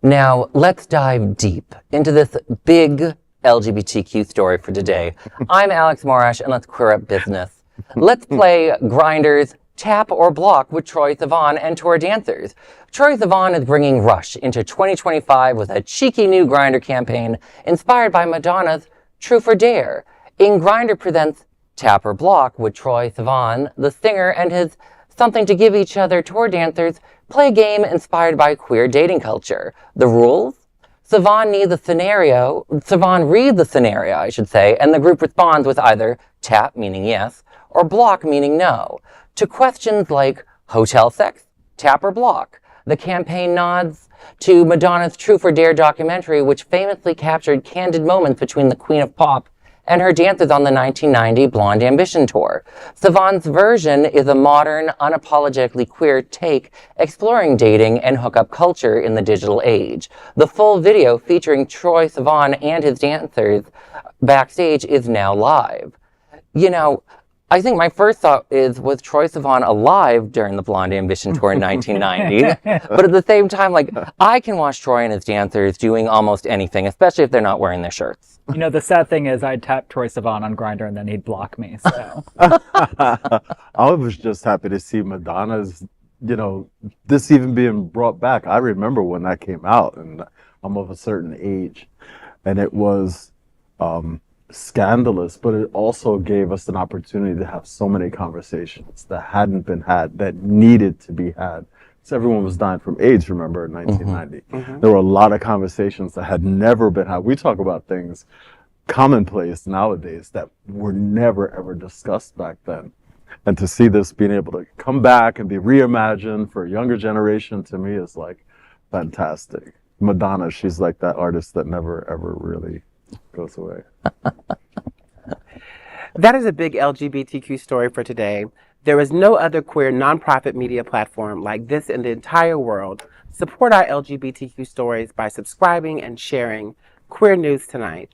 Now, let's dive deep into this big LGBTQ story for today. I'm Alex Morash, and let's queer up business. Let's play Grindr's Tap or Block with Troye Sivan and tour dancers. Troye Sivan is bringing Rush into 2025 with a cheeky new Grindr campaign inspired by Madonna's Truth or Dare. In Grindr Presents Tap or Block with Troye Sivan, the singer and his Something to Give Each Other tour dancers play a game inspired by queer dating culture. The rules? Sivan reads the scenario, and the group responds with either tap, meaning yes, or block, meaning no, to questions like hotel sex, tap or block. The campaign nods to Madonna's Truth or Dare documentary, which famously captured candid moments between the Queen of Pop and her dancers on the 1990 Blond Ambition tour. Sivan's version is a modern, unapologetically queer take exploring dating and hookup culture in the digital age. The full video featuring Troye Sivan and his dancers backstage is now live. You know, I think my first thought was Troye Sivan alive during the Blond Ambition tour in 1990? But at the same time, I can watch Troye and his dancers doing almost anything, especially if they're not wearing their shirts. You know, the sad thing is I'd tap Troye Sivan on Grindr and then he'd block me, so. I was just happy to see Madonna's, this even being brought back. I remember when that came out, and I'm of a certain age, and it was scandalous, but it also gave us an opportunity to have so many conversations that hadn't been had, that needed to be had. So everyone was dying from AIDS, remember, in 1990. Mm-hmm. There were a lot of conversations that had never been had. We talk about things commonplace nowadays that were never, ever discussed back then. And to see this being able to come back and be reimagined for a younger generation, to me, is fantastic. Madonna, she's like that artist that never, ever really goes away. That is a big LGBTQ story for today. There is no other queer nonprofit media platform like this in the entire world. Support our LGBTQ stories by subscribing and sharing Queer News Tonight.